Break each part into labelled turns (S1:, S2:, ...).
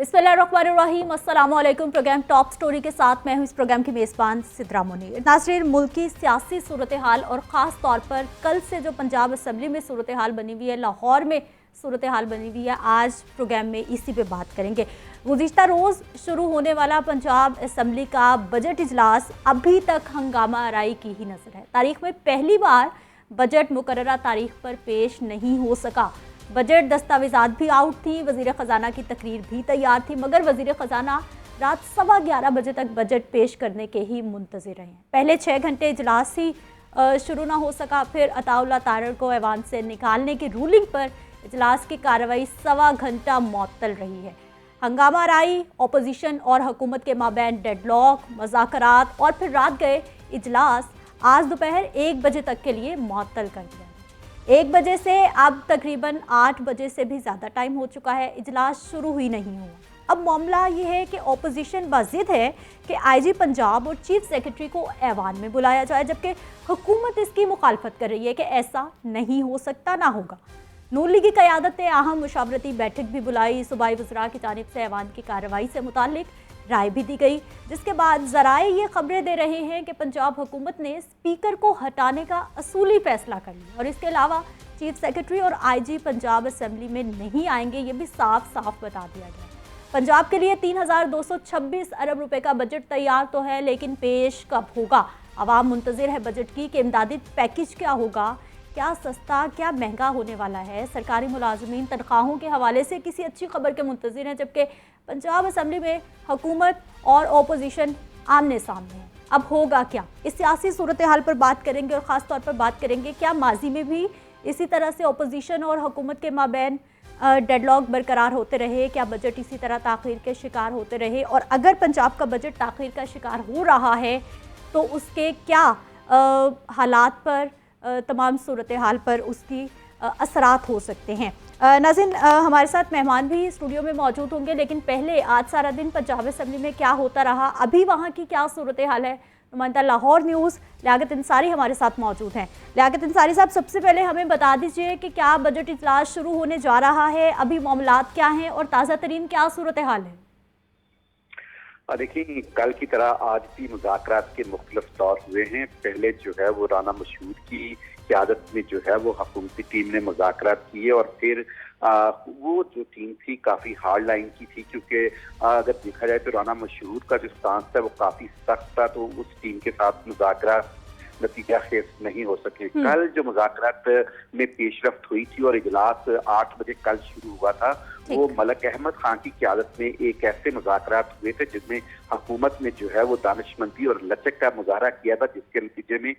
S1: बिस्मिल्लाहिर्रहमानिर्रहीम, अस्सलाम वालेकुम। प्रोग्राम टॉप स्टोरी के साथ मैं हूं इस प्रोग्राम की मेज़बान सिद्रा मुनीर। नाज़रीन, मुल्क की सियासी सूरत हाल और ख़ास तौर पर कल से जो पंजाब असम्बली में सूरत हाल बनी हुई है, लाहौर में सूरत हाल बनी हुई है, आज प्रोग्राम में इसी पे बात करेंगे। गुज़िश्ता रोज़ शुरू होने वाला पंजाब असम्बली का बजट इजलास अभी तक हंगामा आराई की ही नज़र है। तारीख में पहली बार बजट मुकर्ररा तारीख पर पेश नहीं हो सका। बजट दस्तावेजात भी आउट थी, वज़ीर ख़जाना की तकरीर भी तैयार थी, मगर वज़ीर ख़जाना रात 11:15 बजे तक बजट पेश करने के ही मुंतज़िर रहे हैं। पहले 6 घंटे इजलास ही शुरू ना हो सका, फिर अताउल्लाह तारड़ को ऐवान से निकालने की रूलिंग पर इजलास की कार्रवाई 1.25 घंटा मुअत्तल रही है। हंगामा आराई, अपोजिशन और हुकूमत के माबैन डेडलॉक, मुज़ाकरात और फिर रात गए इजलास आज दोपहर 1 बजे तक के लिए मुअत्तल कर दिया। 1 बजे से अब तकरीबन 8 बजे से भी ज़्यादा टाइम हो चुका है, इजलास शुरू ही नहीं हुआ। अब मामला ये है कि अपोजिशन बाज़िद है कि आईजी पंजाब और चीफ सेक्रेटरी को ऐवान में बुलाया जाए, जबकि हुकूमत इसकी मुखालफत कर रही है कि ऐसा नहीं हो सकता, ना होगा। नून लीग की क़यादत ने अहम मुशावरती बैठक भी बुलाई। सूबाई वज़रा की जानिब से ऐवान की कार्रवाई से मुताल्लिक राय भी दी गई, जिसके बाद ज़राए ये खबरें दे रहे हैं कि पंजाब हुकूमत ने स्पीकर को हटाने का असूली फैसला कर लिया और इसके अलावा चीफ सेक्रेटरी और आईजी पंजाब असम्बली में नहीं आएंगे, ये भी साफ साफ बता दिया गया। पंजाब के लिए 3,226 अरब रुपए का बजट तैयार तो है, लेकिन पेश कब होगा? आवाम मुंतज़िर है बजट की कि इमदादी पैकेज क्या होगा, क्या सस्ता क्या महंगा होने वाला है। सरकारी मुलाजमीन तनख्वाहों के हवाले से किसी अच्छी खबर के मुंतज़िर हैं, जबकि पंजाब असम्बली में हुकूमत और अपोजिशन आमने सामने है। अब होगा क्या? इस सियासी सूरत हाल पर बात करेंगे और ख़ास तौर पर बात करेंगे क्या माजी में भी इसी तरह से अपोजिशन और हुकूमत के माबैन डेडलॉक बरकरार होते रहे, क्या बजट इसी तरह ताख़ीर के शिकार होते रहे, और अगर पंजाब का बजट ताख़ीर का शिकार हो रहा है तो उसके क्या हालात पर, तमाम सूरत हाल पर उसकी असरात हो सकते हैं। नाज़रीन, हमारे साथ मेहमान भी स्टूडियो में मौजूद होंगे, लेकिन पहले आज सारा दिन पंजाब असम्बली में क्या होता रहा, अभी वहाँ की क्या सूरत हाल है, नुमाइंदा लाहौर न्यूज़ लियाकत अंसारी हमारे साथ मौजूद हैं। लियाकत अंसारी साहब, सबसे पहले हमें बता दीजिए कि क्या बजट इजलास शुरू होने जा रहा है, अभी मामलात क्या हैं और ताज़ा तरीन क्या सूरत हाल है?
S2: देखिए, कल की तरह आज भी मुज़ाकरात के मुख्तलिफ दौर हुए हैं। पहले जो है वो राना मशहूद की क़यादत में जो है वो हुकूमती टीम ने मुज़ाकरात किए और फिर वो जो टीम थी काफ़ी हार्ड लाइन की थी, क्योंकि अगर देखा जाए तो राना मशहूद का जो स्टांस था वो काफ़ी सख्त था, तो उस टीम के साथ मुज़ाकरात नतीजा खेज नहीं हो सके। कल जो मुज़ाकरात में पेशरफ्त हुई थी और इजलास 8 बजे कल शुरू हुआ था, वो मलक अहमद खान की क़यादत में एक ऐसे मुज़ाकरात हुए थे जिसमें हुकूमत ने जो है वो दानिशमंदी और लचक का मुजाहरा किया था, जिसके नतीजे में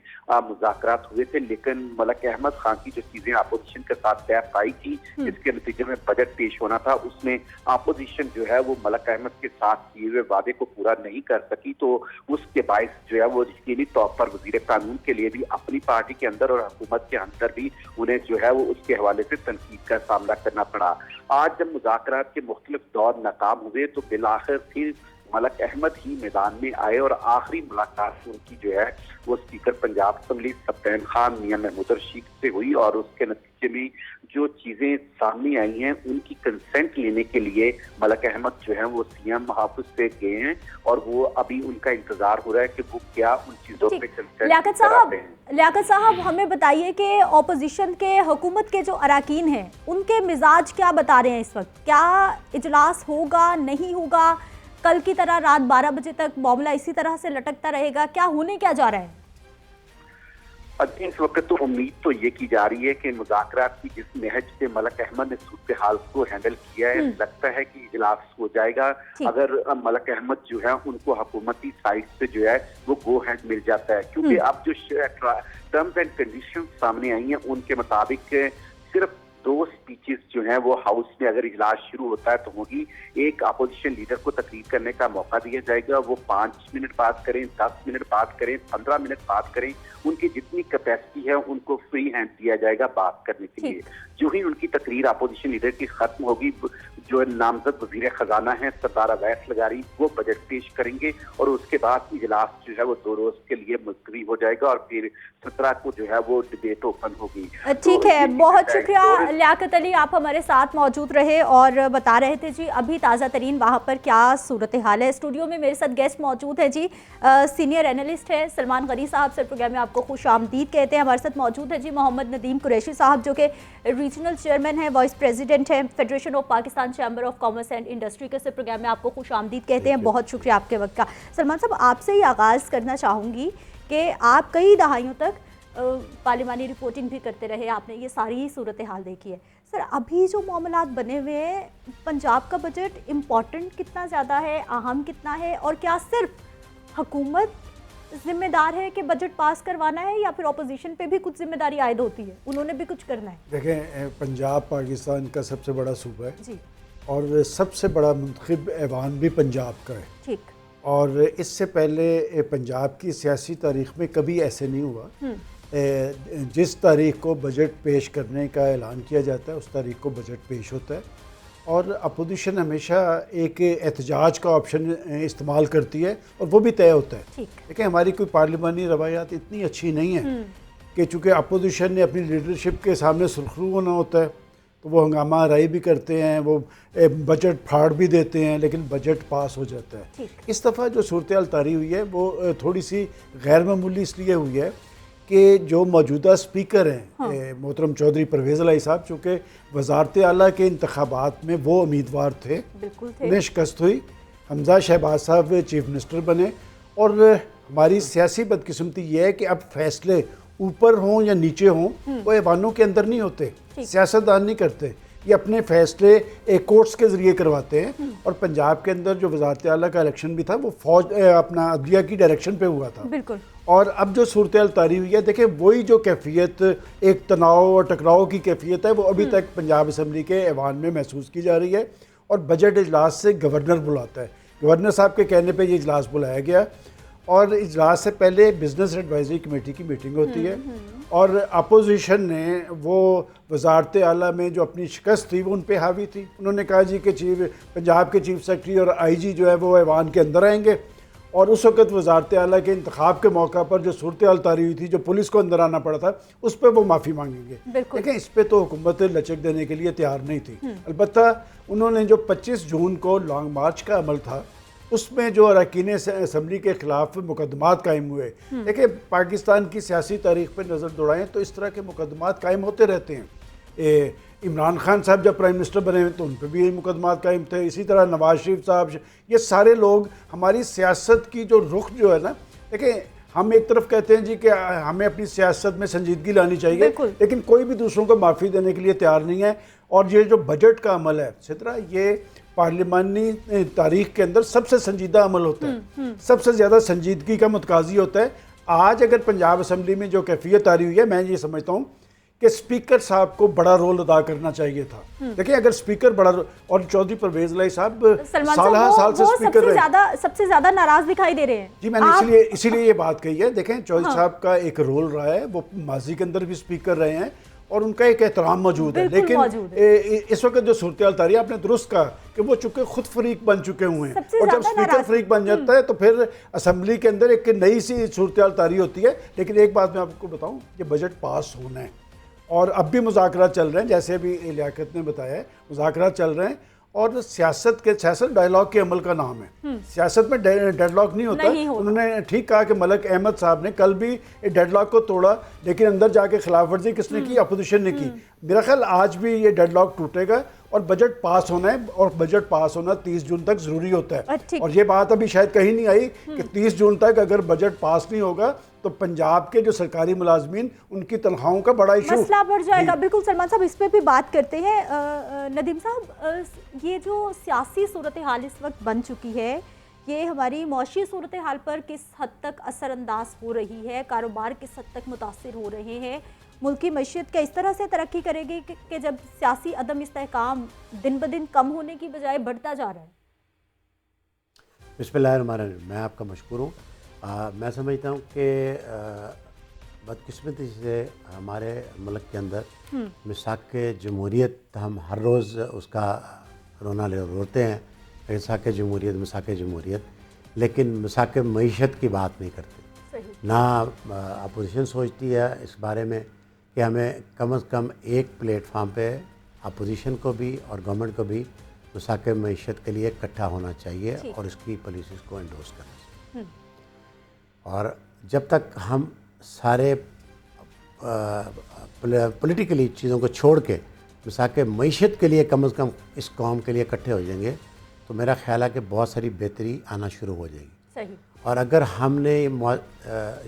S2: मुज़ाकरात हुए थे। लेकिन मलक अहमद खान की जो चीज़ें अपोजिशन के साथ तय पाई थी, जिसके नतीजे में बजट पेश होना था, उसमें अपोजिशन जो है वो मलक अहमद के साथ किए हुए वादे को पूरा नहीं कर सकी, तो उसके बायस जो है वो यकीनी तौर पर वज़ीर कानून के लिए भी अपनी पार्टी के अंदर और हुकूमत के अंदर भी उन्हें जो है वो उसके हवाले से तनकीद का सामना करना पड़ा। आज जब मुज़ाकरात के मुख्तलिफ दौर नाकाम हुए तो बिलाखिर फिर मलक अहमद ही मैदान में आए और आखिरी मुलाकात उनकी जो है वो स्पीकर पंजाब असम्बली सब्तैन खान मियां महमूद रशीद से हुई और उसके नतीजे में जो चीज़ें सामने आई हैं उनकी कंसेंट लेने के लिए मलक अहमद जो है वो सीएम हाफिज से गए हैं और वो अभी उनका इंतजार हो रहा है कि वो क्या उन चीज़ों पे कंसेंट कराते हैं।
S1: लियाकत साहब, हमें बताइए कि अपोजिशन के, हुकूमत के जो अराकीन हैं उनके मिजाज क्या बता रहे हैं इस वक्त? क्या इजलास होगा, नहीं होगा? कल की तरह रात 12 बजे तक मामला इसी तरह से लटकता रहेगा? क्या होने क्या जा रहा है?
S2: इस वक्त तो उम्मीद तो ये की जा रही है कि मुज़ाकरात की जिस नहज से मलक अहमद ने सूरत हाल को हैंडल किया है, लगता है कि इजलास हो जाएगा। अगर मलक अहमद जो है उनको हुकूमती साइड से जो है वो गो हैंड मिल जाता है, क्योंकि अब जो टर्म्स एंड कंडीशन सामने आई हैं उनके मुताबिक सिर्फ 2 स्पीचेस जो हैं वो हाउस में अगर इजलास शुरू होता है तो होगी। एक अपोजिशन लीडर को तकरीर करने का मौका दिया जाएगा, वो 5 मिनट बात करें, 10 मिनट बात करें, 15 मिनट बात करें, उनकी जितनी कैपेसिटी है उनको फ्री हैंड दिया जाएगा बात करने के लिए। जो ही उनकी तकरीर अपोजिशन लीडर की खत्म होगी, जो नामजद वजीर खजाना है सरदार अवैस लगारी, वो बजट पेश करेंगे और उसके बाद इजलास जो है वो 2 रोज के लिए मुलतवी हो जाएगा और फिर 17 को जो है वो डिबेट ओपन होगी।
S1: ठीक है, बहुत शुक्रिया लियाकत अली, आप हमारे साथ मौजूद रहे और बता रहे थे जी अभी ताज़ा तरीन वहाँ पर क्या सूरत हाल है। स्टूडियो में मेरे साथ गेस्ट मौजूद है जी, सीनियर एनालिस्ट है सलमान गनी साहब, सर प्रोग्राम में आपको खुश आमदीद कहते हैं। हमारे साथ मौजूद है जी मोहम्मद नदीम कुरैशी साहब, जो कि रीजनल चेयरमैन है, वाइस प्रेसिडेंट है federation of Pakistan chamber of commerce and industry के। सर प्रोग्राम में आपको खुश आमदीद कहते हैं, बहुत शुक्रिया आपके वक्त का। सलमान साहब, आपसे ही आगाज़ करना चाहूँगी कि आप कई दहाइयों तक पार्लिमानी रिपोर्टिंग भी करते रहे, आपने ये सारी सूरत हाल देखी है। सर, अभी जो मामलात बने हुए हैं, पंजाब का बजट इम्पॉर्टेंट कितना ज़्यादा है, अहम कितना है, और क्या सिर्फ हुकूमत जिम्मेदार है कि बजट पास करवाना है या फिर अपोजिशन पे भी कुछ जिम्मेदारी आयद होती है, उन्होंने भी कुछ करना है?
S3: देखें, पंजाब पाकिस्तान का सबसे बड़ा सूबा है
S1: जी, और
S3: सबसे बड़ा मुंतखब ऐवान भी पंजाब का है।
S1: ठीक,
S3: और इससे पहले पंजाब की सियासी तारीख में कभी ऐसे नहीं हुआ। जिस तारीख को बजट पेश करने का ऐलान किया जाता है उस तारीख को बजट पेश होता है, और अपोजिशन हमेशा एक एहतजाज का ऑप्शन इस्तेमाल करती है और वो भी तय होता है। देखिए, हमारी कोई पार्लिमानी रवायात इतनी अच्छी नहीं है कि चूँकि अपोजिशन ने अपनी लीडरशिप के सामने सुरखरू होना होता है तो वो हंगामा राई भी करते हैं, वो बजट फाड़ भी देते हैं, लेकिन बजट पास हो जाता है। इस दफ़ा जो सूरत हाल तारी हुई है वो थोड़ी सी गैर मामूली इसलिए हुई है कि जो मौजूदा स्पीकर हैं मोहतरम चौधरी परवेज़ इलाही साहब, चूँकि वज़ारत आला के इंतखाबात में वो उम्मीदवार थे, उन्हें शिकस्त हुई। हमजा शहबाज साहब चीफ मिनिस्टर बने, और हमारी सियासी बदकिस्मती ये है कि अब फैसले ऊपर हों या नीचे हों वो ऐवानों के अंदर नहीं होते, सियासतदान नहीं करते, ये अपने फैसले एक कोर्ट्स के ज़रिए करवाते हैं। और पंजाब के अंदर जो वज़ारत आला का इलेक्शन भी था वो फौज अपना अदलिया की डायरेक्शन पे हुआ था।
S1: बिल्कुल।
S3: और अब जो सूरत हाल तारी हुई है, देखिए वही जो कैफियत एक तनाव और टकराव की कैफियत है वो अभी तक पंजाब असम्बली के ऐवान में महसूस की जा रही है। और बजट इजलास से गवर्नर बुलाता है, गवर्नर साहब के कहने पे ये इजलास बुलाया गया, और इजलास से पहले बिजनेस एडवाइजरी कमेटी की मीटिंग होती है, और अपोजिशन ने वो वज़ारत आला में जो अपनी शिकस्त थी वो उन पे हावी थी। उन्होंने कहा जी कि पंजाब के चीफ सेक्रेटरी और आईजी जो है वो ऐवान के अंदर आएंगे, और उस वक्त वज़ारत आला के इंतखाब के मौका पर जो सूरत हाल तारी हुई थी, जो पुलिस को अंदर आना पड़ा था, उस पर वो माफ़ी मांगेंगे। देखिए, इस पर तो हुकूमत लचक देने के लिए तैयार नहीं थी। अलबत्ता उन्होंने जो 25 जून को लॉन्ग मार्च का अमल था उसमें जो अरकान असम्बली के ख़िलाफ़ मुकदमात कायम हुए, देखिए पाकिस्तान की सियासी तारीख पर नज़र दौड़ाएँ तो इस तरह के मुकदमात कायम होते रहते हैं। इमरान खान साहब जब प्राइम मिनिस्टर बने तो उन पर भी यही मुकदमात कायम थे, इसी तरह नवाज शरीफ साहब, ये सारे लोग हमारी सियासत की जो रुख जो है ना, देखिए हम एक तरफ कहते हैं जी कि हमें अपनी सियासत में संजीदगी लानी चाहिए, लेकिन कोई भी दूसरों को माफ़ी देने के लिए तैयार नहीं है। और ये जो बजट का अमल है सितरा, ये पार्लिमानी तारीख के अंदर सबसे संजीदा अमल होता है, सबसे ज़्यादा संजीदगी का मुतकाजी होता है। आज अगर पंजाब असम्बली में जो कैफियत आ रही हुई है, मैं ये समझता हूँ कि स्पीकर साहब को बड़ा रोल अदा करना चाहिए था। देखिए, अगर स्पीकर बड़ा और चौधरी परवेज़ इलाही साहब साल से स्पीकर रहे,
S1: सबसे ज्यादा नाराज दिखाई दे रहे हैं
S3: जी। मैंने इसीलिए ये बात कही है। देखें, चौधरी साहब का एक रोल रहा है, वो माजी के अंदर भी स्पीकर रहे हैं और उनका एक एहतराम मौजूद है, लेकिन इस वक्त जो सूरत हाल तारी, आपने दुरुस्त कहा कि वो चूंकि खुद फरीक बन चुके हुए हैं, और जब स्पीकर फरीक बन जाता है तो फिर असम्बली के अंदर एक नई सी सूरत हाल तारी होती है। लेकिन एक बात मैं आपको बताऊं कि बजट पास होना है, और अब भी मुज़ाकरात चल रहे हैं, जैसे अभी लियाकत ने बताया है, मुज़ाकरात चल रहे हैं, और सियासत डायलॉग के अमल का नाम है। सियासत में डेडलॉक नहीं होता। उन्होंने ठीक कहा कि मलक अहमद साहब ने कल भी डेडलॉक को तोड़ा, लेकिन अंदर जाके खिलाफ वर्जी किसने की? अपोजिशन ने की। मेरा ख्याल आज भी ये डेडलॉक टूटेगा और बजट पास होना है, और बजट पास होना 30 जून तक ज़रूरी होता है। और ये बात अभी शायद कहीं नहीं आई कि 30 जून तक अगर बजट पास नहीं होगा तो पंजाब के जो सरकारी मुलाजमीन, उनकी तनख्वाहों का बड़ा इशू
S1: मसला बढ़ जाएगा। बिल्कुल सलमान साहब, इस पे भी बात करते हैं। नदीम साहब, ये जो सियासी सूरत हाल इस वक्त बन चुकी है, ये हमारी मौशी सूरत हाल पर किस हद तक असरअंदाज हो रही है? कारोबार किस हद तक मुतासिर हो रहे हैं? मुल्की मईशत क्या इस तरह से तरक्की करेगी कि जब सियासी अदम इस्तेहकाम दिन ब दिन कम होने की बजाय बढ़ता जा रहा है?
S4: बिस्मिल्लाहिर्रहमानिर्रहीम। मैं आपका मशकूर हूँ। मैं समझता हूँ कि बदकिस्मती से हमारे मुल्क के अंदर मिसाक जमहूरियत हम हर रोज़ उसका रोना रोते हैं मिसाक जमहूरियत मिसाक जमहूरियत, लेकिन मिसाक मईशत की बात नहीं करते।
S1: सही।
S4: ना अपोजिशन सोचती है इस बारे में कि हमें कम से कम एक प्लेटफार्म पे अपोजिशन को भी और गवर्नमेंट को भी मिसाक मईशत के लिए इकट्ठा होना चाहिए और इसकी पॉलिसीज़ को एंडोर्स करना चाहिए। और जब तक हम सारे पॉलिटिकली चीज़ों को छोड़ के मिसाक मईशत के लिए कम से कम इस कौम के लिए इकट्ठे हो जाएंगे तो मेरा ख्याल है कि बहुत सारी बेहतरी आना शुरू हो जाएगी।
S1: सही।
S4: और अगर हमने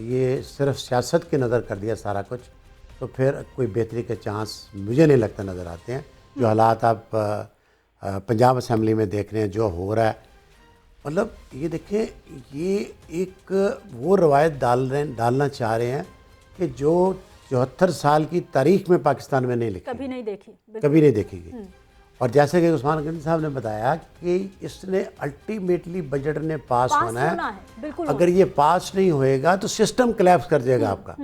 S4: ये सिर्फ सियासत की नज़र कर दिया सारा कुछ, तो फिर कोई बेहतरी के चांस मुझे नहीं लगता नज़र आते हैं। जो हालात आप पंजाब असम्बली में देख रहे हैं, जो हो रहा है, मतलब ये देखें, ये एक वो रवायत डालना चाह रहे हैं कि जो 74 साल की तारीख में पाकिस्तान में नहीं लिखी,
S1: कभी नहीं देखी,
S4: कभी नहीं देखी। और जैसे कि उस्मान गनी साहब ने बताया कि इसने अल्टीमेटली बजट ने पास होना है।
S1: बिल्कुल।
S4: अगर ये पास नहीं होएगा तो सिस्टम कोलैप्स कर जाएगा आपका।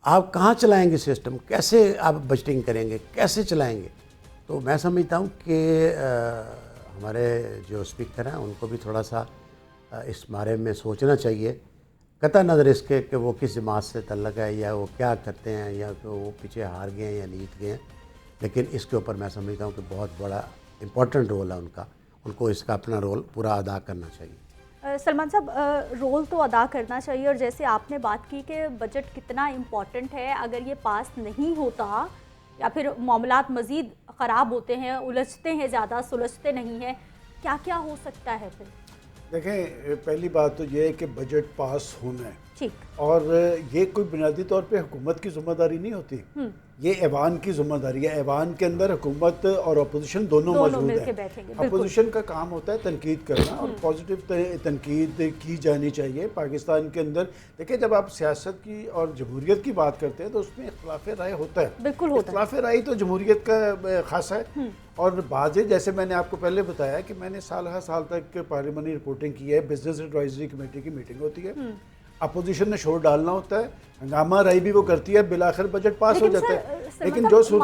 S4: आप कहाँ चलाएंगे सिस्टम, कैसे आप बजटिंग करेंगे, कैसे चलाएंगे? तो मैं समझता हूँ कि हमारे जो स्पीकर हैं उनको भी थोड़ा सा इस बारे में सोचना चाहिए, कतई नज़र इसके कि वो किस जमात से तल्लक है या वो क्या करते हैं या कि वो पीछे हार गए हैं या जीत गए हैं, लेकिन इसके ऊपर मैं समझता हूँ कि बहुत बड़ा इम्पोर्टेंट रोल है उनका, उनको इसका अपना रोल पूरा अदा करना चाहिए।
S1: सलमान साहब, रोल तो अदा करना चाहिए, और जैसे आपने बात की कि बजट कितना इम्पोर्टेंट है, अगर ये पास नहीं होता या फिर मामलात मज़ीद ख़राब होते हैं, उलझते हैं, ज़्यादा सुलझते नहीं हैं, क्या क्या हो सकता है फिर?
S3: देखें, पहली बात तो ये है कि बजट पास होना है,
S1: ठीक,
S3: और ये कोई बुनियादी तौर पे हुकूमत की जिम्मेदारी नहीं होती, ये ऐवान की जिम्मेदारी है। ऐवान के अंदर हुकूमत और अपोजिशन दोनों मौजूद है। अपोजिशन का काम होता है तनकीद करना, और पॉजिटिव तनकीद की जानी चाहिए। पाकिस्तान के अंदर देखिए, जब आप सियासत की और जमहूरियत की बात करते हैं तो उसमें इख्तिलाफ राय होता है।
S1: बिल्कुल होता है।
S3: इख्तिलाफ राय तो जमहूरियत का खासा है। और बाज़, जैसे मैंने आपको पहले बताया कि मैंने साल हर साल तक पार्लियामेंट्री रिपोर्टिंग की है, बिजनेस एडवाइजरी कमेटी की मीटिंग होती है, अपोजिशन ने शोर डालना होता है, हंगामा राय भी वो करती है, बिलाखिर बजट पास हो जाता है। लेकिन जो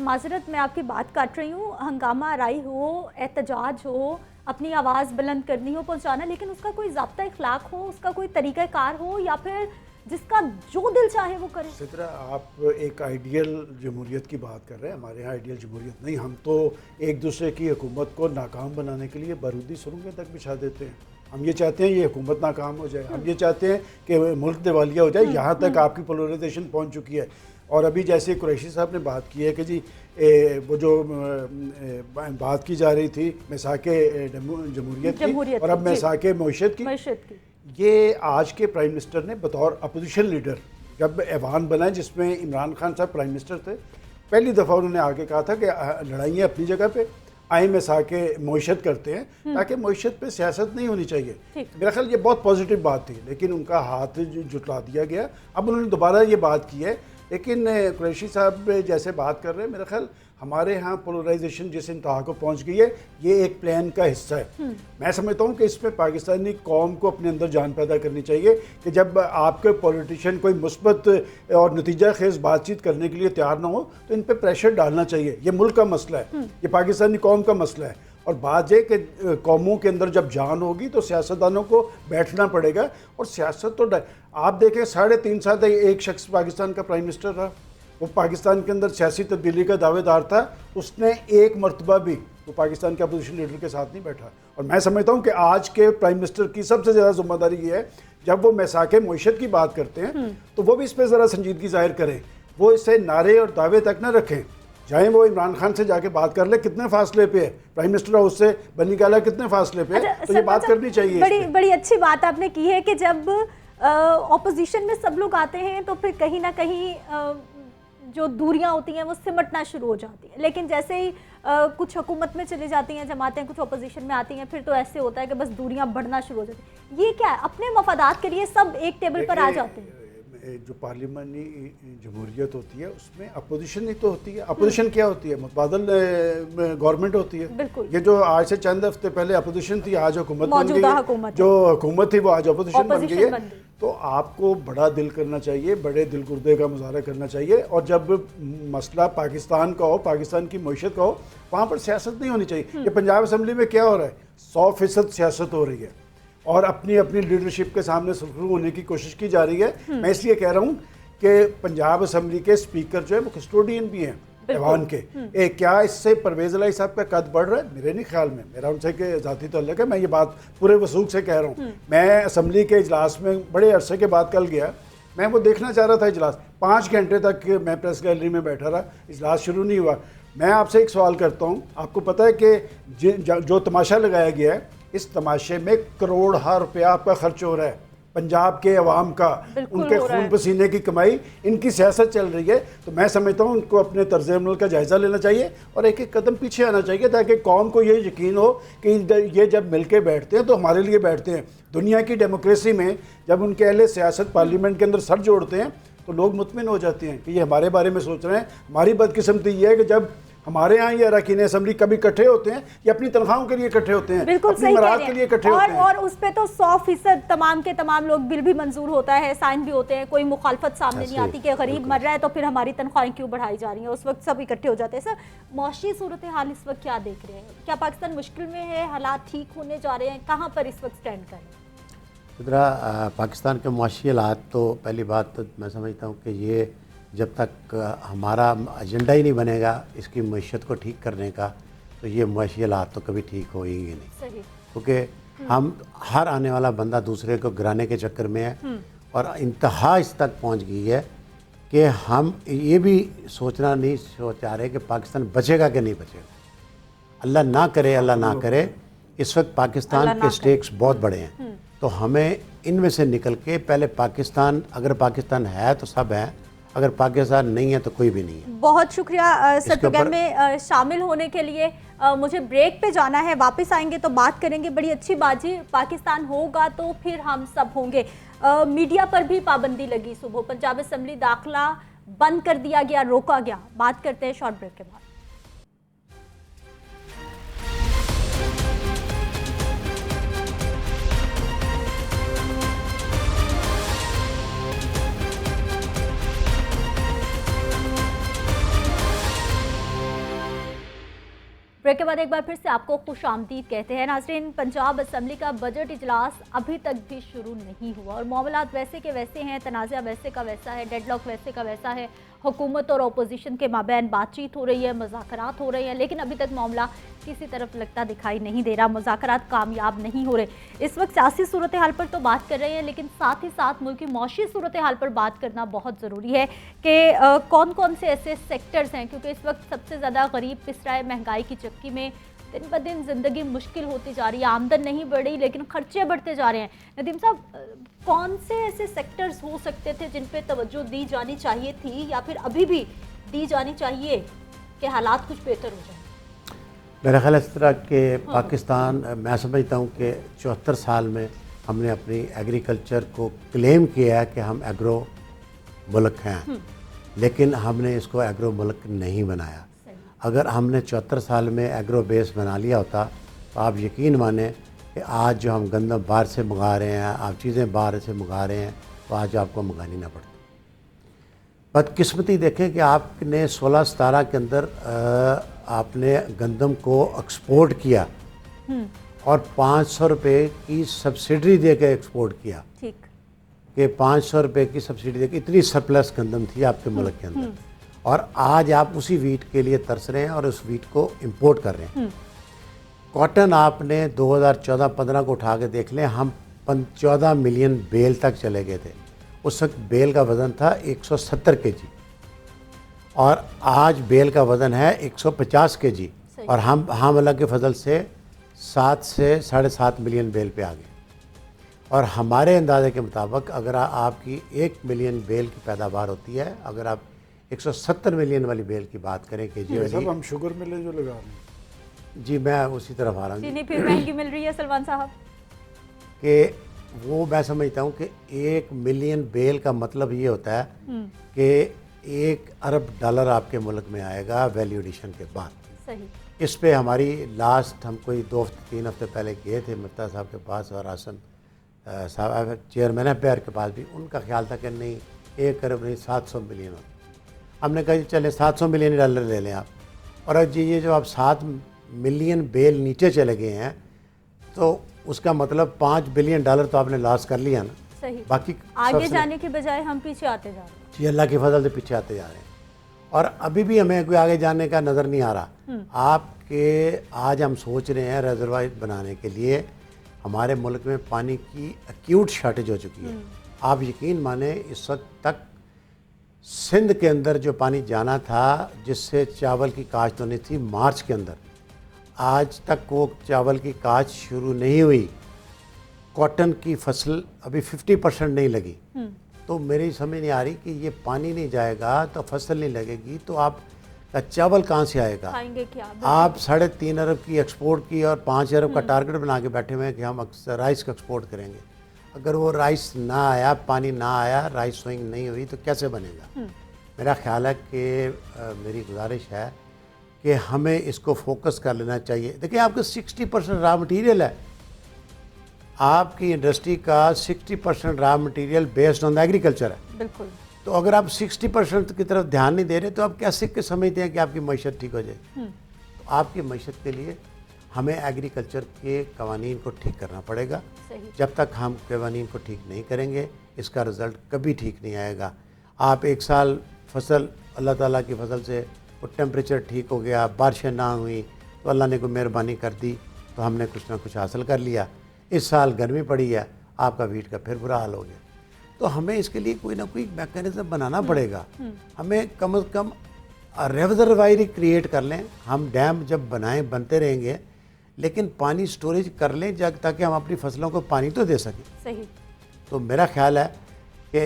S1: माजरत मैं आपकी बात काट रही हूँ, हंगामा राय हो, एहतजाज हो, अपनी आवाज़ बुलंद करनी हो, पहुँचाना, लेकिन उसका कोई ज़ाब्ता इखलाक हो, उसका कोई तरीक़ाकार हो, या फिर जिसका जो दिल चाहे वो करे।
S3: सिद्रा, आप एक आइडियल जमहूरियत की बात कर रहे हैं, हमारे यहाँ आइडियल जमहूरियत नहीं। हम तो एक दूसरे की हुकूमत को नाकाम बनाने के लिए बारूदी सुरंगें तक बिछा देते हैं। हम ये चाहते हैं ये हुकूमत नाकाम हो जाए, हम ये चाहते हैं कि मुल्क दिवालिया हो जाए। यहाँ तक आपकी पोलराइजेशन पहुँच चुकी है। और अभी जैसे कुरैशी साहब ने बात की है कि जी वो जो बात की जा रही थी मिसाके जमहूरियत की और अब मिसाके मईशत की, ये आज के प्राइम मिनिस्टर ने बतौर अपोजिशन लीडर जब ऐवान बनाए, जिसमें इमरान खान साहब प्राइम मिनिस्टर थे, पहली दफ़ा उन्होंने आके कहा था कि लड़ाइयाँ अपनी जगह पे, आए मिसाके मईशत करते हैं, ताकि मईशत पे सियासत नहीं होनी चाहिए। मेरा ख्याल ये बहुत पॉजिटिव बात थी, लेकिन उनका हाथ जुटला दिया गया। अब उन्होंने दोबारा ये बात की है, लेकिन कुरैशी साहब जैसे बात कर रहे हैं, मेरा ख्याल हमारे यहाँ पोलराइजेशन जिस इंतहा को पहुँच गई है, ये एक प्लान का हिस्सा है। मैं समझता हूँ कि इसमें पाकिस्तानी कौम को अपने अंदर जान पैदा करनी चाहिए कि जब आपके पॉलिटिशियन कोई मुस्बत और नतीजा खेज बातचीत करने के लिए तैयार ना हो तो इन पर प्रेशर डालना चाहिए। ये मुल्क का मसला है, ये पाकिस्तानी कौम का मसला है। और बात है कि कौमों के अंदर जब जान होगी तो सियासतदानों को बैठना पड़ेगा। और सियासत तो आप देखें, 3.5 साल एक शख्स पाकिस्तान का प्राइम मिनिस्टर रहा, वो पाकिस्तान के अंदर सियासी तब्दीली का दावेदार था, उसने एक मरतबा भी वो पाकिस्तान के अपोजिशन लीडर के साथ नहीं बैठा। और मैं समझता हूँ कि आज के प्राइम मिनिस्टर की सबसे ज़्यादा जिम्मेदारी ये है, जब वो मिसाके मईशत की बात करते हैं तो वो भी इस पर ज़रा संजीदगी जाहिर करें, वो इससे नारे और दावे तक ना रखें। चाहे वो इमरान खान से जाके बात कर ले, कितने फासले पे है प्राइम मिनिस्टर हाउस से बनी गाला, कितने फासले पे है, तो ये बात करनी चाहिए।
S1: बड़ी अच्छी बात आपने की है कि जब ऑपोजिशन में सब लोग आते हैं तो फिर कहीं ना कहीं जो दूरियां होती हैं वो सिमटना शुरू हो जाती हैं। लेकिन जैसे ही कुछ हुकूमत में चली जाती हैं जमातें, कुछ ऑपोजिशन में आती हैं, फिर तो ऐसे होता है कि बस दूरियां बढ़ना शुरू हो जाती हैं। ये क्या है, अपने मफादात के लिए सब एक टेबल पर आ जाते हैं।
S3: जो पार्लियामानी जमहूरियत होती है उसमें अपोजिशन ही तो होती है। अपोजिशन क्या होती है? मुतबादल गवर्नमेंट होती है। ये जो आज से चंद हफ्ते पहले अपोजिशन थी, आज हुकूमत बन गई है। जो हुकूमत थी वो आज अपोजिशन बन गई है। तो आपको बड़ा दिल करना चाहिए, बड़े दिल गुर्दे का मुजाहरा करना चाहिए। और जब मसला पाकिस्तान का हो, पाकिस्तान की मईशत का हो, वहाँ पर सियासत नहीं होनी चाहिए। ये पंजाब असम्बली में क्या हो रहा है, 100% सियासत हो रही है और अपनी अपनी लीडरशिप के सामने सुरखरू होने की कोशिश की जा रही है। मैं इसलिए कह रहा हूँ कि पंजाब असम्बली के स्पीकर जो है वो कस्टोडियन भी हैं ऐवान के। क्या इससे परवेज़ इलाही साहब का कद बढ़ रहा है? मेरे नहीं ख्याल में, मेरा उनसे के ज़ाती ताल्लुक है। मैं ये बात पूरे वसूख से कह रहा हूँ। मैं असम्बली के इजलास में बड़े अरसे के बाद कल गया, मैं वो देखना चाह रहा था इजलास, 5 घंटे तक मैं प्रेस गैलरी में बैठा रहा, इजलास शुरू नहीं हुआ। मैं आपसे एक सवाल करता हूँ, आपको पता है कि जो तमाशा लगाया गया है, इस तमाशे में करोड़ों रुपया आपका खर्च हो रहा है, पंजाब के अवाम का, उनके खून पसीने की कमाई, इनकी सियासत चल रही है। तो मैं समझता हूँ उनको अपने तर्ज अमल का जायज़ा लेना चाहिए और एक एक कदम पीछे आना चाहिए, ताकि कौम को ये यकीन हो कि ये जब मिल के बैठते हैं तो हमारे लिए बैठते हैं। दुनिया की डेमोक्रेसी में जब उनके अहले सियासत पार्लियामेंट के अंदर सर जोड़ते हैं तो लोग मुतमिन हो जाते हैं कि ये हमारे बारे में सोच रहे हैं। हमारी बदकिस्मती ये है कि जब हमारे यहाँ ये अरकान असम्बली कभी इकट्ठे होते हैं या अपनी तनख्वाहों के लिए इकट्ठे होते हैं,
S1: बिल्कुल
S3: अपनी मराद के लिए इकट्ठे होते हैं,
S1: और उस पे तो 100% तमाम के तमाम लोग बिल भी मंजूर होता है, साइन भी होते हैं, कोई मुखालफत सामने नहीं आती कि गरीब मर रहा है तो फिर हमारी तनख्वाहें क्यों बढ़ाई जा रही हैं। उस वक्त सब इकट्ठे हो जाते हैं। सर, मौशी सूरत हाल इस वक्त क्या देख रहे हैं? क्या पाकिस्तान मुश्किल में है? हालात ठीक होने जा रहे हैं? कहाँ पर इस वक्त स्टैंड कर रहे हैं?
S4: पाकिस्तान के मुआशी हालात, तो पहली बात तो मैं समझता हूँ कि ये जब तक हमारा एजेंडा ही नहीं बनेगा इसकी मईशत को ठीक करने का, तो ये मुआशी हालात तो कभी ठीक होएंगे नहीं। क्योंकि हम हर आने वाला बंदा दूसरे को गिराने के चक्कर में है और इंतहा इस तक पहुंच गई है कि हम ये भी सोचना नहीं सोचा रहे कि पाकिस्तान बचेगा कि नहीं बचेगा। अल्लाह ना करे, अल्लाह ना करे, इस वक्त पाकिस्तान के स्टेक्स बहुत बड़े हैं। तो हमें इनमें से निकल के पहले पाकिस्तान, अगर पाकिस्तान है तो सब है, अगर पाकिस्तान नहीं है तो कोई भी नहीं है।
S1: बहुत शुक्रिया सर, प्रोग्राम में शामिल होने के लिए। मुझे ब्रेक पे जाना है, वापस आएंगे तो बात करेंगे। बड़ी अच्छी बात जी, पाकिस्तान होगा तो फिर हम सब होंगे। मीडिया पर भी पाबंदी लगी, सुबह पंजाब असम्बली दाखिला बंद कर दिया गया, रोका गया। बात करते हैं शॉर्ट ब्रेक के बाद। ब्रेक के बाद एक बार फिर से आपको खुशामदीद कहते हैं। नाज़रीन, पंजाब असम्बली का बजट इजलास अभी तक भी शुरू नहीं हुआ और मामलात वैसे के वैसे हैं, तनाज़ा वैसे का वैसा है, डेडलॉक वैसे का वैसा है। हुकूमत और अपोजिशन के माबैन बातचीत हो रही है, मुज़ाकरात हो रहे हैं, लेकिन अभी तक मामला किसी तरफ लगता दिखाई नहीं दे रहा, मुज़ाकरात कामयाब नहीं हो रहे। इस वक्त सियासी सूरत हाल पर तो बात कर रहे हैं, लेकिन साथ ही साथ मुल्क की मौशी सूरत हाल पर बात करना बहुत ज़रूरी है कि कौन कौन से ऐसे सेक्टर्स हैं, क्योंकि इस वक्त सबसे ज़्यादा गरीब पिस रहा है। महंगाई की चक्की में दिन ब दिन ज़िंदगी मुश्किल होती जा रही है, आमदन नहीं बढ़ रही लेकिन खर्चे बढ़ते जा रहे हैं। नदीम साहब, कौन से ऐसे सेक्टर्स हो सकते थे जिन पे तवज्जो दी जानी चाहिए थी या फिर अभी भी दी जानी चाहिए कि हालात कुछ बेहतर हो जाए?
S4: मेरा ख्याल इस तरह के पाकिस्तान, मैं समझता हूँ कि 74 साल में हमने अपनी एग्रीकल्चर को क्लेम किया है कि हम एग्रो मुल्क हैं, लेकिन हमने इसको एग्रो मुल्क नहीं बनाया। अगर हमने 74 साल में एग्रो बेस बना लिया होता तो आप यकीन माने कि आज जो हम गंदम बाहर से मंगा रहे हैं, आप चीज़ें बाहर से मंगा रहे हैं, तो आज आपको मंगानी ना पड़ती। बदकिस्मती देखें कि आपने 16-17 के अंदर आपने गंदम को एक्सपोर्ट किया और 500 रुपये की सब्सिडी दे के एक्सपोर्ट किया।
S1: ठीक
S4: कि 500 रुपये की सब्सिडी दे के, इतनी सरप्लस गंदम थी आपके मुल्क के अंदर, और आज आप उसी वीट के लिए तरस रहे हैं और उस वीट को इंपोर्ट कर रहे हैं। कॉटन आपने 2014-15 को उठा के देख लें, हम 14 मिलियन बेल तक चले गए थे। उस वक्त बेल का वज़न था 170 केजी और आज बेल का वज़न है 150 केजी, और हम अल्लाह के फजल से 7 से 7.5 मिलियन बेल पे आ गए। और हमारे अंदाजे के मुताबिक अगर आपकी 1 मिलियन बेल की पैदावार होती है, अगर आप 170 मिलियन वाली बेल की बात करें केजी वाली,
S3: हम शुगर मिलें जो लगा रहे हैं।
S4: जी, मैं उसी तरफ आ रहा हूँ।
S1: चीनी फिर महंगी मिल रही है सलमान साहब,
S4: कि वो मैं समझता हूँ कि 1 मिलियन बेल का मतलब ये होता है कि 1 अरब डॉलर आपके मुल्क में आएगा वैल्यू एडिशन के बाद।
S1: सही।
S4: इस पे हमारी लास्ट हम कोई 2-3 हफ्ते पहले गए थे मुफ्ता साहब के पास और राशन, साहब चेयरमैन है पेयर के पास भी, उनका ख्याल था कि नहीं 1 अरब नहीं 700 मिलियन हो। हमने कहा चले 700 मिलियन डॉलर ले लें आप, और अब ये जो आप 7 मिलियन बेल नीचे चले गए हैं तो उसका मतलब 5 बिलियन डॉलर तो आपने लॉस कर लिया ना।
S1: सही।
S4: बाकी
S1: आगे जाने के बजाय हम पीछे आते जा रहे हैं।
S4: जी, अल्लाह की फजल से पीछे आते जा रहे हैं, और अभी भी हमें कोई आगे जाने का नज़र नहीं आ रहा। आपके आज हम सोच रहे हैं रिजर्वायर बनाने के लिए, हमारे मुल्क में पानी की एक्यूट शॉर्टेज हो चुकी है। आप यकीन माने इस वक्त तक सिंध के अंदर जो पानी जाना था जिससे चावल की काश्त होनी थी मार्च के अंदर, आज तक वो चावल की काश्त शुरू नहीं हुई। कॉटन की फसल अभी 50% नहीं लगी। तो मेरी समझ नहीं आ रही कि ये पानी नहीं जाएगा तो फसल नहीं लगेगी तो आप चावल कहाँ से आएगा?
S1: खाएंगे क्या?
S4: आप 3.5 अरब की एक्सपोर्ट की और 5 अरब का टारगेट बना के बैठे हुए हैं कि हम राइस का एक्सपोर्ट करेंगे। अगर वो राइस ना आया, पानी ना आया, राइस सोइंग नहीं हुई तो कैसे बनेगा? मेरा ख्याल है कि मेरी गुजारिश है कि हमें इसको फोकस कर लेना चाहिए। देखिए आपका 60% रॉ मटेरियल है, आपकी इंडस्ट्री का 60% raw material based on agriculture है।
S1: बिल्कुल।
S4: तो अगर आप 60% की तरफ ध्यान नहीं दे रहे तो आप कैसे समझते हैं कि आपकी मईशत ठीक हो जाए? तो आपकी मईशत के लिए हमें एग्रीकल्चर के कवानीन को ठीक करना पड़ेगा।
S1: सही।
S4: जब तक हम कवानीन को ठीक नहीं करेंगे इसका रिज़ल्ट कभी ठीक नहीं आएगा। आप एक साल फसल, अल्लाह ताला की फसल से वो टेम्परेचर ठीक हो गया, बारिशें ना हुई तो अल्लाह ने कोई मेहरबानी कर दी तो हमने कुछ ना कुछ हासिल कर लिया। इस साल गर्मी पड़ी है, आपका वीट का फिर बुरा हाल हो गया। तो हमें इसके लिए कोई ना कोई मैकेनिज्म बनाना पड़ेगा। हमें कम से कम रिजर्वायर क्रिएट कर लें। हम डैम जब बनाएं बनते रहेंगे लेकिन पानी स्टोरेज कर लें जब ताकि हम अपनी फसलों को पानी तो दे सकें।
S1: सही।
S4: तो मेरा ख्याल है कि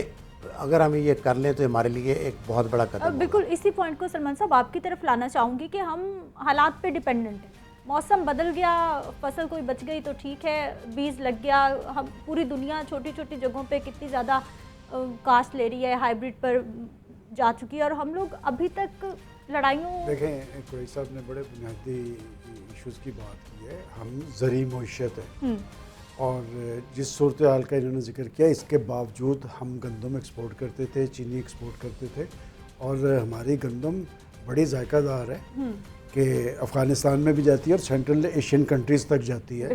S4: अगर हम ये कर लें तो हमारे लिए एक बहुत बड़ा कदम।
S1: बिल्कुल इसी पॉइंट को सलमान साहब आपकी तरफ लाना चाहूँगी कि हम हालात पे डिपेंडेंट हैं। मौसम बदल गया, फसल कोई बच गई तो ठीक है, बीज लग गया। हम पूरी दुनिया छोटी छोटी जगहों पे कितनी ज़्यादा कास्ट ले रही है, हाइब्रिड पर जा चुकी है, और हम लोग अभी तक लड़ाइयों।
S3: देखें कुरैशी साहब ने बड़े बुनियादी इश्यूज़ की बात की है। हम ज़री मईशत है और जिस सूरत हाल का इन्होंने जिक्र किया, इसके बावजूद हम गंदम एक्सपोर्ट करते थे, चीनी एक्सपोर्ट करते थे, और हमारी गंदम बड़ी जायकादार है कि अफ़गानिस्तान में भी जाती है और सेंट्रल एशियन कंट्रीज़ तक जाती है।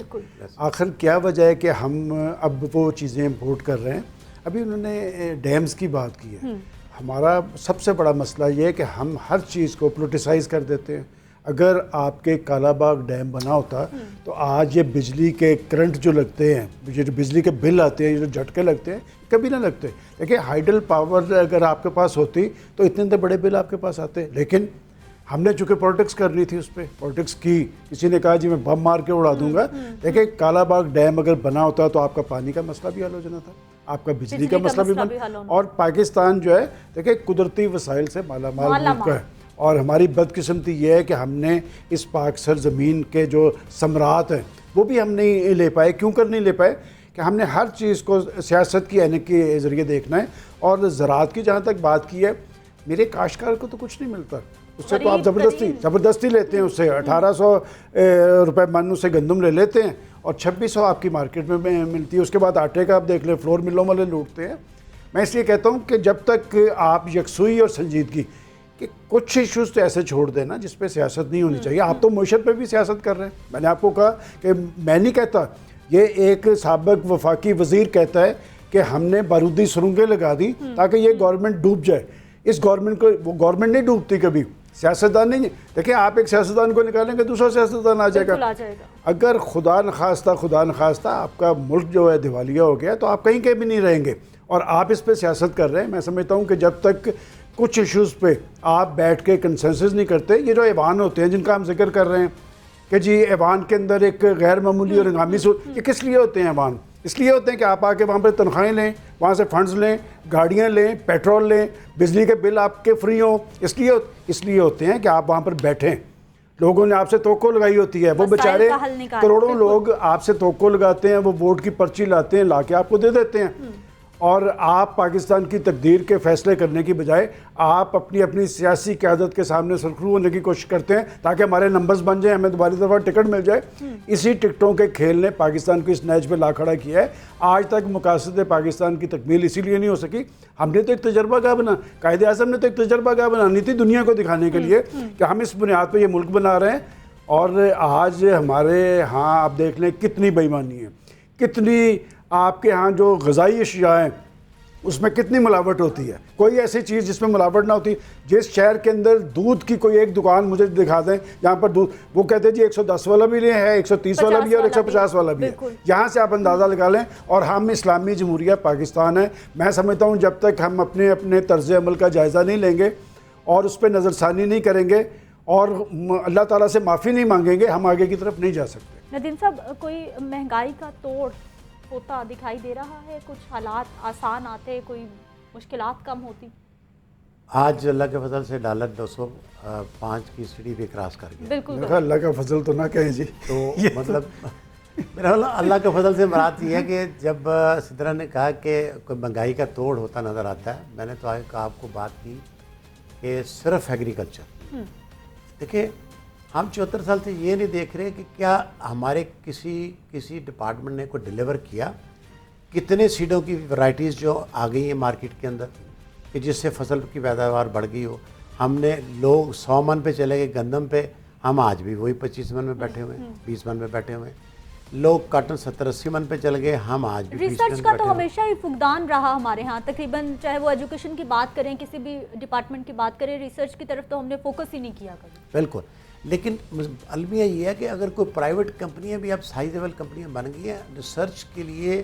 S3: आखिर क्या वजह है कि हम अब वो चीज़ें इंपोर्ट कर रहे हैं? अभी उन्होंने डैम्स की बात की है। हमारा सबसे बड़ा मसला ये है कि हम हर चीज़ को पोलिटिसाइज़ कर देते हैं। अगर आपके कालाबाग डैम बना होता तो आज ये बिजली के करंट जो लगते हैं, जो बिजली के बिल आते हैं, जो झटके लगते हैं, कभी ना लगते। देखिए हाइडल पावर अगर आपके पास होती तो इतने बड़े बिल आपके पास आते, लेकिन हमने चूँकि पॉलिटिक्स कर ली थी, उस पर पॉलिटिक्स की। किसी ने कहा जी मैं बम मार के उड़ा दूंगा। देखिए कालाबाग डैम अगर बना होता तो आपका पानी का मसला भी हल हो जाना था, आपका बिजली का मसला भी बन। और पाकिस्तान जो है देखिए कुदरती वसाइल से मालामाल मुल्क है, और हमारी बदकिस्मती ये है कि हमने इस पाक सरजमीन के जो सम्राट हैं वो भी हम नहीं ले पाए। क्यों कर नहीं ले पाए? कि हमने हर चीज़ को सियासत की ऐनक के ज़रिए देखना है। और ज़राअत की जहाँ तक बात की है, मेरे काश्तकार को तो कुछ नहीं मिलता, उससे तो आप ज़बरदस्ती लेते हैं। उससे 1800 रुपये मन उससे गंदम ले लेते हैं और 2600 आपकी मार्केट में मिलती है। उसके बाद आटे का आप देख लें, फ्लोर मिलों वाले लूटते हैं। मैं इसलिए कहता हूँ कि जब तक आप यकसुई और संजीदगी कि कुछ इश्यूज़ तो ऐसे छोड़ देना जिस पे सियासत नहीं होनी चाहिए। आप तो मईशत पे भी सियासत कर रहे हैं। मैंने आपको कहा कि मैं नहीं कहता, ये एक साबिक वफाकी वज़ीर कहता है कि हमने बारूदी सुरंगें लगा दी ताकि ये गवर्नमेंट डूब जाए। इस गवर्नमेंट को, वो गवर्नमेंट नहीं डूबती कभी, सियासतदान नहीं। देखिए आप एक सियासतदान को निकालेंगे दूसरा सियासतदान आ जाएगा। अगर खुदा न खास्ता आपका मुल्क जो है दिवालिया हो गया तो आप कहीं के भी नहीं रहेंगे, और आप इस पे सियासत कर रहे हैं। मैं समझता हूँ कि जब तक कुछ इश्यूज़ पे आप बैठ के कंसेंसस नहीं करते, ये जो ऐवान होते हैं जिनका हम जिक्र कर रहे हैं कि जी ऐवान के अंदर एक गैर मामूली और हंगामी ये किस लिए होते हैं ऐवान? इसलिए होते हैं कि आप आके वहाँ पर तनख्वाहें लें, वहाँ से फंड्स लें, गाड़ियाँ लें, पेट्रोल लें, बिजली के बिल आपके फ्री हों। इसलिए होते हैं कि आप वहाँ पर बैठें। लोगों ने आपसे तोको लगाई होती है, वो बेचारे करोड़ों लोग आपसे तोको लगाते हैं, वो वोट की पर्ची लाते हैं, ला के आपको दे देते हैं। और आप पाकिस्तान की तकदीर के फैसले करने की बजाय आप अपनी अपनी सियासी क़यादत के सामने सुरखरू होने की कोशिश करते हैं ताकि हमारे नंबर्स बन जाए, हमें दोबारा दफ़ा टिकट मिल जाए। इसी टिकटों के खेल ने पाकिस्तान को इस नैज पे ला खड़ा किया है। आज तक मकासद पाकिस्तान की तकमील इसीलिए नहीं हो सकी, हमने तो एक तजर्बागाह बना, कायदे आज़म ने तो एक तजर्बागाह बनानी थी दुनिया को दिखाने के लिए कि हम इस बुनियाद पर ये मुल्क बना रहे हैं। और आज हमारे यहाँ आप देख लें कितनी बेईमानी है, कितनी आपके यहाँ जो ग़िज़ाई अशिया हैं उसमें कितनी मिलावट होती है। कोई ऐसी चीज़ जिसमें मिलावट ना होती। जिस शहर के अंदर दूध की कोई एक दुकान मुझे दिखा दें जहाँ पर दूध, वो कहते हैं जी 110 वाला भी है, 130 वाला भी है और 150 वाला भी है। यहाँ से आप अंदाज़ा लगा लें। और हम इस्लामी जमहूरिया पाकिस्तान है। मैं समझता हूँ जब तक हम अपने अपने तर्ज़ अमल का जायज़ा नहीं लेंगे और उस पर नज़रसानी नहीं करेंगे और अल्लाह ताला से माफ़ी नहीं मांगेंगे, हम आगे की तरफ नहीं जा सकते।
S1: नदीम साहब, कोई महंगाई का तोड़ होता दिखाई दे रहा है? कुछ हालात आसान आते, कोई मुश्किलात कम होती?
S4: आज अल्लाह के फजल से डॉलर 205 की सीढ़ी भी क्रॉस कर गया।
S1: बिल्कुल,
S3: अल्लाह का फजल तो ना कहें जी।
S4: तो मतलब मेरा अल्लाह के फजल से मुराद ये है कि जब सिद्रा ने कहा कि कोई महंगाई का तोड़ होता नज़र आता है, मैंने तो आगे आपको बात की कि सिर्फ एग्रीकल्चर। देखिए, हम 74 साल से ये नहीं देख रहे कि क्या हमारे किसी डिपार्टमेंट ने कोई डिलीवर किया, कितने सीडों की वैरायटीज़ जो आ गई हैं मार्केट के अंदर कि जिससे फसल की पैदावार बढ़ गई हो। हमने लोग 100 मन पे चले गए गंदम पे, हम आज भी वही 25 मन में बैठे हुए हैं, 20 मन में बैठे हुए हैं। लोग कॉटन 70-80 मन पे चल गए, हम आज भी 20 मन
S1: रिसर्च का तो हमेशा ही फुकदान रहा हमारे यहाँ तकरीबन, चाहे वो एजुकेशन की बात करें, किसी भी डिपार्टमेंट की बात करें, रिसर्च की तरफ तो हमने फोकस ही नहीं किया कभी।
S4: बिल्कुल। लेकिन अलमिया ये है कि अगर कोई प्राइवेट कंपनियां भी अब साइजेबल कंपनियां बन गई हैं, रिसर्च के लिए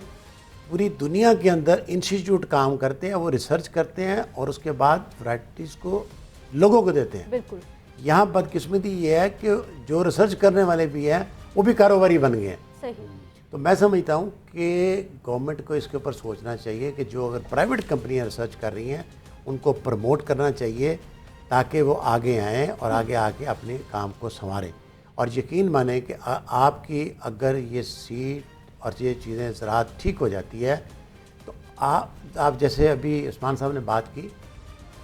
S4: पूरी दुनिया के अंदर इंस्टीट्यूट काम करते हैं, वो रिसर्च करते हैं और उसके बाद वैरायटीज़ को लोगों को देते हैं।
S1: बिल्कुल।
S4: यहाँ बदकिस्मती ये है कि जो रिसर्च करने वाले भी हैं वो भी कारोबारी बन गए हैं।
S1: सही।
S4: तो मैं समझता हूँ कि गवर्नमेंट को इसके ऊपर सोचना चाहिए कि जो अगर प्राइवेट कंपनियाँ रिसर्च कर रही हैं उनको प्रमोट करना चाहिए ताकि वो आगे आएँ और आगे आके अपने काम को संवारें। और यकीन माने कि आपकी अगर ये सीट और ये चीज़ें ज़राअत ठीक हो जाती है तो आप जैसे अभी उस्मान साहब ने बात की,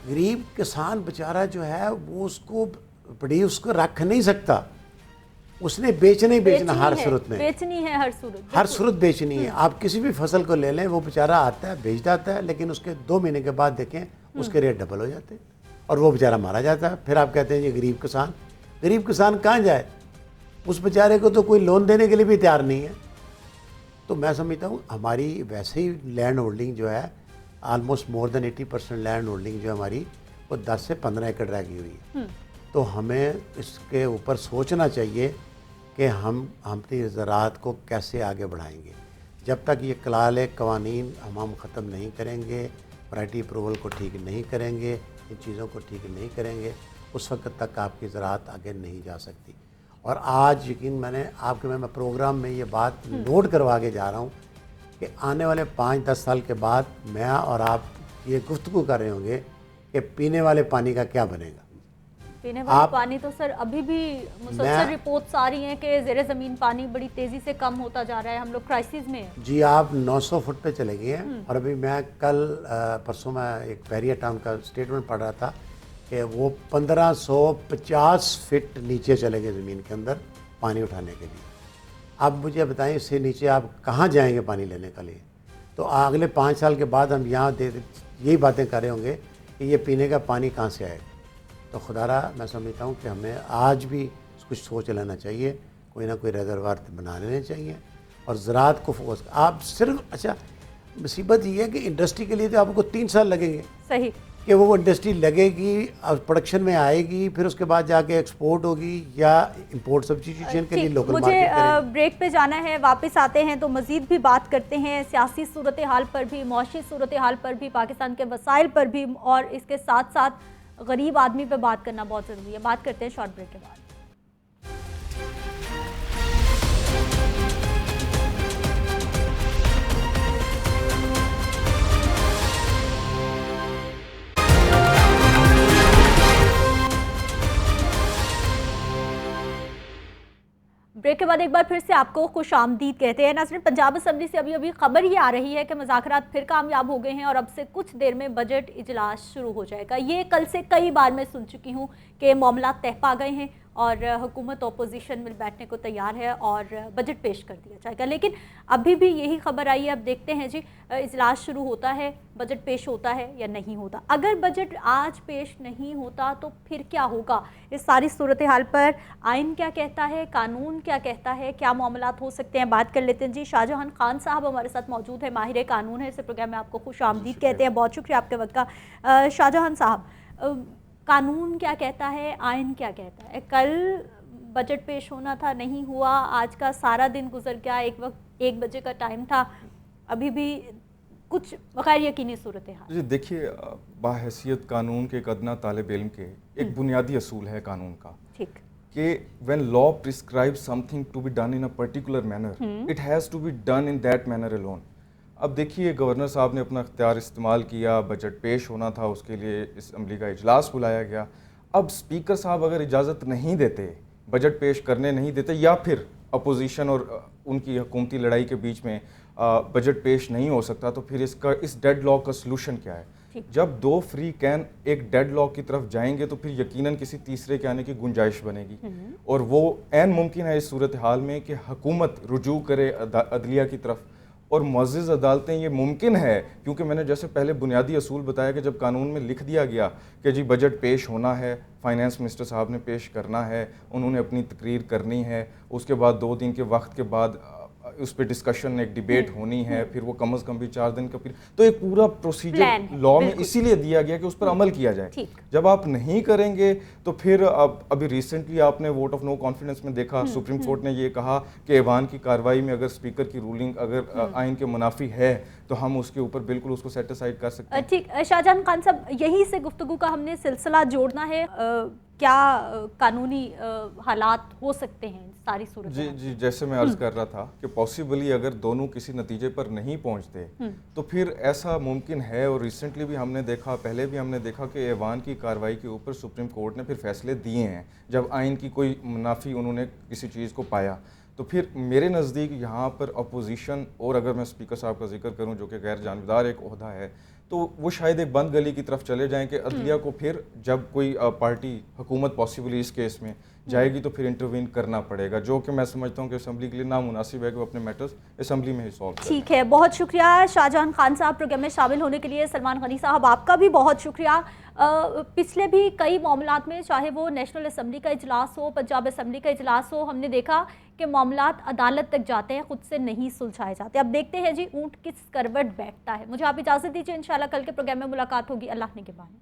S4: गरीब किसान बेचारा जो है वो उसको प्रोड्यूस को रख नहीं सकता, उसने बेचना ही बेचना हर सूरत में,
S1: बेचनी है हर सूरत
S4: बेचनी है। आप किसी भी फसल को ले लें, वो बेचारा आता है बेच जाता है, लेकिन उसके 2 महीने के बाद देखें उसके रेट डबल हो जाते हैं और वो बेचारा मारा जाता है। फिर आप कहते हैं ये गरीब किसान कहाँ जाए? उस बेचारे को तो कोई लोन देने के लिए भी तैयार नहीं है। तो मैं समझता हूँ हमारी वैसे ही लैंड होल्डिंग जो है almost more than 80% land holding जो हमारी वो 10 से 15 एकड़ रह गई हुई है। तो हमें इसके ऊपर सोचना चाहिए कि हम अपनी ज़राअत को कैसे आगे बढ़ाएंगे। जब तक ये कलाल कवानीन हम ख़त्म नहीं करेंगे, वैरायटी अप्रूवल को ठीक नहीं करेंगे, इन चीज़ों को ठीक नहीं करेंगे, उस वक्त तक आपकी ज़राअत आगे नहीं जा सकती। और आज यकीन मैं प्रोग्राम में ये बात नोट करवा के जा रहा हूँ कि आने वाले 5-10 साल के बाद मैं और आप ये गुफ्तगू कर रहे होंगे कि पीने वाले पानी का क्या बनेगा।
S1: पीने वाला पानी तो सर अभी भी मुसलसल रिपोर्ट्स आ रही हैं कि ज़ेरे ज़मीन पानी बड़ी तेज़ी से कम होता जा रहा है, हम लोग क्राइसिस में हैं। जी,
S4: आप 900 फुट पे चले गए हैं। और अभी मैं परसों मैं एक बैरियर टाउन का स्टेटमेंट पढ़ रहा था कि वो 1550 फीट नीचे चले गए ज़मीन के अंदर पानी उठाने के लिए। अब मुझे बताएं इससे नीचे आप कहाँ जाएंगे पानी लेने के लिए? तो अगले 5 साल के बाद हम यहाँ यही बातें कर रहे होंगे कि ये पीने का पानी कहाँ से आएगा। तो खुदारा मैं समझता हूँ कि हमें आज भी कुछ सोच लेना चाहिए, कोई ना कोई रिजर्वायर बना लेने चाहिए और ज़राअत को फोकस। आप सिर्फ मुसीबत ये है कि इंडस्ट्री के लिए तो आपको 3 साल लगेंगे।
S1: सही
S4: कि वो इंडस्ट्री लगेगी, प्रोडक्शन में आएगी, फिर उसके बाद जाके एक्सपोर्ट होगी या इंपोर्ट सब्स्टिट्यूशन के लिए लोकल मार्केट करेंगे।
S1: मुझे ब्रेक पे जाना है, वापस आते हैं तो मज़ीद भी बात करते हैं सियासी सूरत हाल पर भी, मौशी सूरत हाल पर भी, पाकिस्तान के वसाइल पर भी, और इसके साथ साथ गरीब आदमी पे बात करना बहुत ज़रूरी है। बात करते हैं शॉर्ट ब्रेक के बाद। ब्रेक ब्रेक के बाद एक बार फिर से आपको खुशामदीद कहते हैं। नाज़रीन, पंजाब असम्बली से अभी अभी खबर ये आ रही है कि मुज़ाकरात फिर कामयाब हो गए हैं और अब से कुछ देर में बजट इजलास शुरू हो जाएगा। ये कल से कई बार मैं सुन चुकी हूँ कि मामला तय पा गए हैं और हुकूमत अपोजिशन मिल बैठने को तैयार है और बजट पेश कर दिया जाएगा, लेकिन अभी भी यही खबर आई है। अब देखते हैं जी, इजलास शुरू होता है, बजट पेश होता है या नहीं होता। अगर बजट आज पेश नहीं होता तो फिर क्या होगा? इस सारी सूरत हाल पर आइन क्या कहता है, कानून क्या कहता है, क्या मामलात हो सकते हैं, बात कर लेते हैं जी। शाहजहां खान साहब हमारे साथ मौजूद है, माहिर कानून है। इस प्रोग्राम में आपको खुश आमदीद कहते हैं, बहुत शुक्रिया आपके वक्त का। शाहजहां साहब, कानून क्या कहता है, आइन क्या कहता है? कल बजट पेश होना था, नहीं हुआ, आज का सारा दिन गुजर गया, एक वक्त 1 बजे का टाइम था, अभी भी कुछ गैर यकीनी सूरत हाल।
S5: जी देखिए, बाहैसियत कानून के एक अदना तालिब इल्म के एक बुनियादी असूल है कानून का,
S1: ठीक,
S5: कि when law prescribe something to be done in a particular manner, it has to be done in that manner alone. अब देखिए, गवर्नर साहब ने अपना इख्तियार इस्तेमाल किया, बजट पेश होना था, उसके लिए असम्बली का इजलास बुलाया गया। अब स्पीकर साहब अगर इजाज़त नहीं देते, बजट पेश करने नहीं देते, या फिर अपोजिशन और उनकी हुकूमती लड़ाई के बीच में बजट पेश नहीं हो सकता, तो फिर इस डेड लॉक का सलूशन क्या है? जब 2 फ्री कैन एक डेड लॉक की तरफ जाएंगे तो फिर यकीनन किसी तीसरे के आने की गुंजाइश बनेगी, और वो ऐन मुमकिन है इस सूरत हाल में कि हुकूमत रुजू करे अदलिया की तरफ और मुअज़्ज़ज़ अदालतें। ये मुमकिन है क्योंकि मैंने जैसे पहले बुनियादी असूल बताया कि जब कानून में लिख दिया गया कि जी बजट पेश होना है, फाइनेंस मिनिस्टर साहब ने पेश करना है, उन्होंने अपनी तकरीर करनी है, उसके बाद 2 दिन के वक्त के बाद उस पर डिस्कशन, एक डिबेट होनी है, फिर वो कम से कम भी 4 दिन का फिर, तो एक पूरा प्रोसीजर लॉ में इसीलिए दिया गया कि उस पर अमल किया जाए। जब आप नहीं करेंगे तो फिर अभी रिसेंटली आपने वोट ऑफ नो कॉन्फिडेंस में देखा, सुप्रीम कोर्ट ने ये कहा कि ऐवान की कार्रवाई में अगर स्पीकर की रूलिंग अगर आइन के मुनाफी है तो हम उसके ऊपर बिल्कुल उसको सेट असाइड कर सकते हैं।
S1: ठीक, शाहजहां खान साहब, यहीं से गुफ्तगू का हमने सिलसिला जोड़ना है। क्या कानूनी हालात हो सकते हैं सारी सूरत?
S5: जी, जैसे मैं अर्ज कर रहा था कि पॉसिबली अगर दोनों किसी नतीजे पर नहीं पहुंचते तो फिर ऐसा मुमकिन है, और रिसेंटली भी हमने देखा, पहले भी हमने देखा कि ऐवान की कार्रवाई के ऊपर सुप्रीम कोर्ट ने फिर फैसले दिए हैं जब आइन की कोई मुनाफी उन्होंने किसी चीज़ को पाया। तो फिर मेरे नज़दीक यहाँ पर अपोजिशन, और अगर मैं स्पीकर साहब का जिक्र करूँ जो कि गैर जानबदार एक ओहदा है, तो वो शायद एक बंद गली की तरफ चले जाएं कि अदलिया को फिर जब कोई पार्टी हुकूमत पॉसिबली इस केस में जाएगी तो फिर इंटरवीन करना पड़ेगा, जो कि मैं समझता हूँ कि असम्बली के लिए नामुनासिब है कि वो अपने मैटर्स असम्बली में ही सॉल्व करें।
S1: ठीक है, बहुत शुक्रिया शाहजहां खान साहब प्रोग्राम में शामिल होने के लिए। सलमान गनी साहब, आपका भी बहुत शुक्रिया। पिछले भी कई मामलात में, चाहे वो नेशनल असम्बली का इजलास हो, पंजाब असम्बली का इजलास हो, हमने देखा कि मामलात अदालत तक जाते हैं, खुद से नहीं सुलझाए जाते। अब देखते हैं जी ऊंट किस करवट बैठता है। मुझे आप इजाज़त दीजिए, इंशाल्लाह कल के प्रोग्राम में मुलाकात होगी। अल्लाह ने के बानी।